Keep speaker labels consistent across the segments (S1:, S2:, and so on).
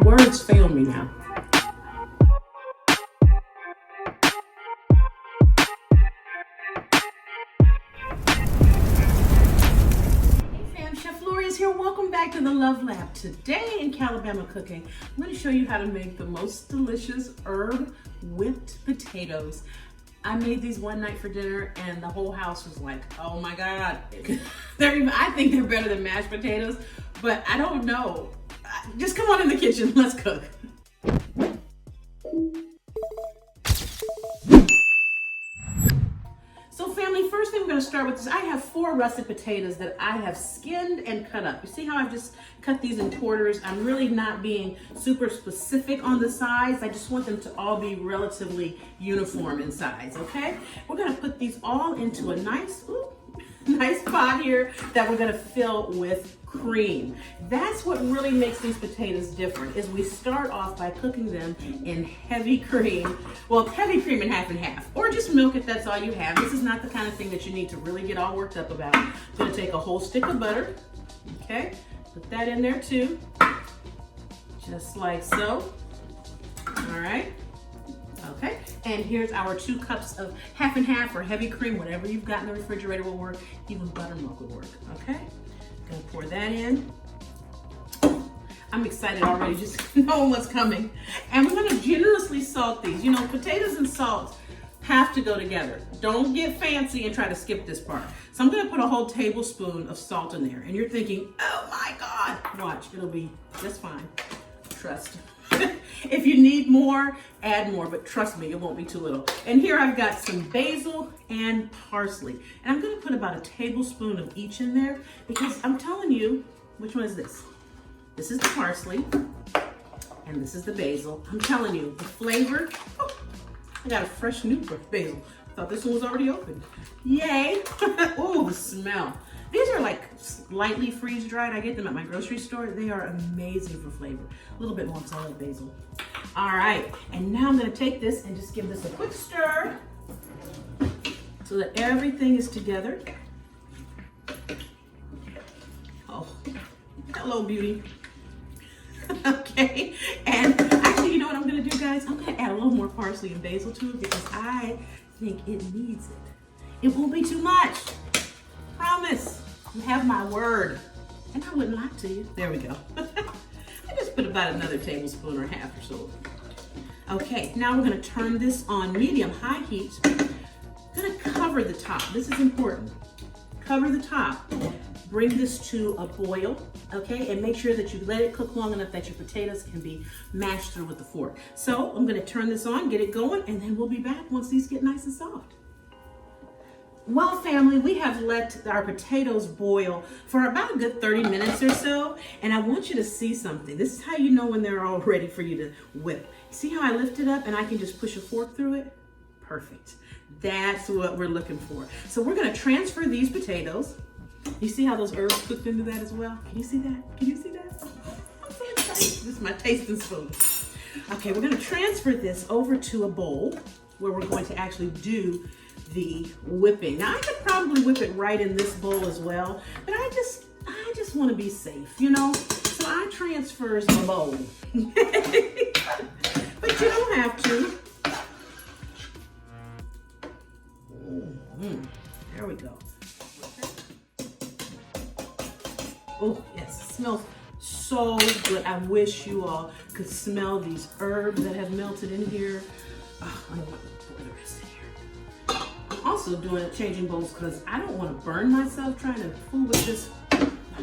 S1: Words fail me now. Hey fam, Chef Lorious here. Welcome back to the Love Lab. Today in Calabama Cooking, I'm going to show you how to make the most delicious herb whipped potatoes. I made these one night for dinner and the whole house was like, oh my God. I think they're better than mashed potatoes, but I don't know. Just come on in the kitchen, let's cook. So family, first thing we're gonna start with is I have 4 russet potatoes that I have skinned and cut up. You see how I've just cut these in quarters? I'm really not being super specific on the size. I just want them to all be relatively uniform in size, okay? We're gonna put these all into a nice pot here that we're gonna fill with cream. That's what really makes these potatoes different, is we start off by cooking them in heavy cream. Well, heavy cream and half, or just milk if that's all you have. This is not the kind of thing that you need to really get all worked up about. I'm gonna take a whole stick of butter, okay? Put that in there too, just like so. All right. Okay, and here's our 2 cups of half or heavy cream, whatever you've got in the refrigerator will work, even buttermilk will work, okay? Gonna pour that in. I'm excited already, just knowing what's coming. And we're gonna generously salt these. You know, potatoes and salt have to go together. Don't get fancy and try to skip this part. So I'm gonna put a whole tablespoon of salt in there, and you're thinking, oh my God, watch, it'll be just fine, trust. If you need more, add more, but trust me, it won't be too little. And here I've got some basil and parsley. And I'm gonna put about a tablespoon of each in there because I'm telling you, which one is this? This is the parsley, and this is the basil. I'm telling you, the flavor, oh, I got a fresh new basil. Thought this one was already open. Yay, oh, the smell. These are like slightly freeze dried. I get them at my grocery store. They are amazing for flavor. A little bit more because I love basil. All right, and now I'm gonna take this and just give this a quick stir so that everything is together. Oh, hello, beauty. Okay, and actually, you know what I'm gonna do, guys? I'm gonna add a little more parsley and basil to it because I think it needs it. It won't be too much. Promise. You have my word. And I wouldn't lie to you. There we go. I just put about another tablespoon or half or so. Okay, now we're gonna turn this on medium-high heat. I'm gonna cover the top. This is important. Cover the top. Bring this to a boil, okay? And make sure that you let it cook long enough that your potatoes can be mashed through with the fork. So I'm gonna turn this on, get it going, and then we'll be back once these get nice and soft. Well, family, we have let our potatoes boil for about a good 30 minutes or so, and I want you to see something. This is how you know when they're all ready for you to whip. See how I lift it up and I can just push a fork through it? Perfect. That's what we're looking for. So we're gonna transfer these potatoes. You see how those herbs cooked into that as well? Can you see that? Can you see that? Oh, I'm so excited. This is my tasting spoon. Okay, we're gonna transfer this over to a bowl where we're going to actually do the whipping. Now I could probably whip it right in this bowl as well, but I just want to be safe, you know? So I transfers the bowl. But you don't have to. There we go. Oh yes, it smells so good. I wish you all could smell these herbs that have melted in here. Oh, I don't want to pour the rest in here. I'm also changing bowls because I don't want to burn myself trying to fool with this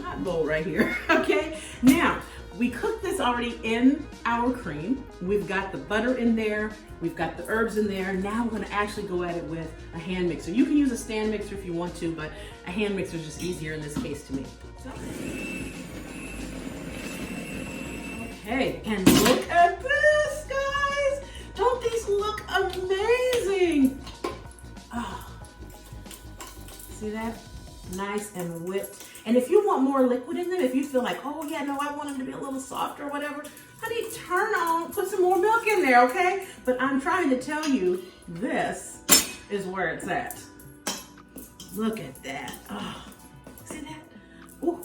S1: hot bowl right here. Okay, now we cooked this already in our cream. We've got the butter in there. We've got the herbs in there. Now we're gonna actually go at it with a hand mixer. You can use a stand mixer if you want to, but a hand mixer is just easier in this case to me. Okay, and look at this, guys. Don't these look amazing? Oh, see that? Nice and whipped. And if you want more liquid in them, if you feel like, oh yeah, no, I want them to be a little softer or whatever, honey, put some more milk in there, okay? But I'm trying to tell you, this is where it's at. Look at that. Oh, see that? Ooh.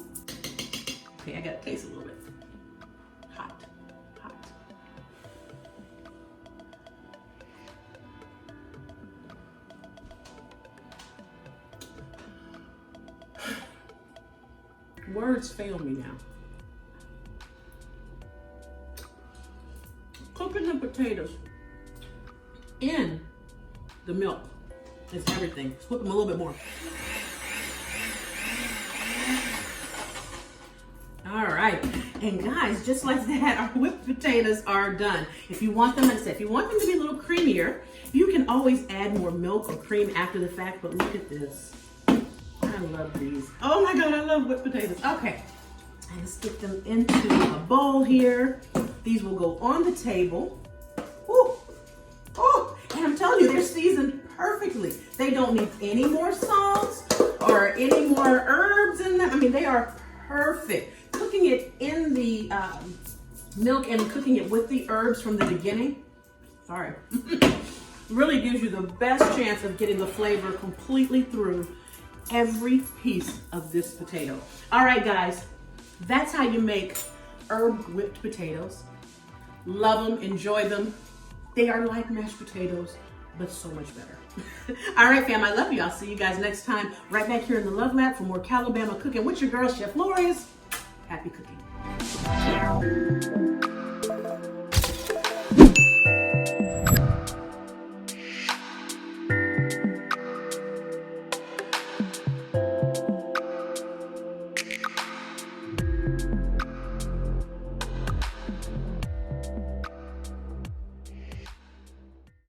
S1: Okay, I gotta taste a little bit. Hot, hot. Words fail me now. Cooking the potatoes in the milk is everything. Let's whip them a little bit more. All right, and guys, just like that, our whipped potatoes are done. If you want them, if you want them to be a little creamier, you can always add more milk or cream after the fact, but look at this. I love these. Oh my God, I love whipped potatoes. Okay, let's get them into a bowl here. These will go on the table. Ooh. Oh, and I'm telling you, they're seasoned perfectly. They don't need any more salt or any more herbs in them. I mean, they are perfect. Cooking it in the milk and cooking it with the herbs from the beginning, sorry, really gives you the best chance of getting the flavor completely through every piece of this potato. All right, guys, that's how you make herb whipped potatoes. Love them, enjoy them. They are like mashed potatoes, but so much better. All right, fam, I love you. I'll see you guys next time right back here in the Love Lab for more Calabama cooking with your girl, Chef Lorious. Happy cooking.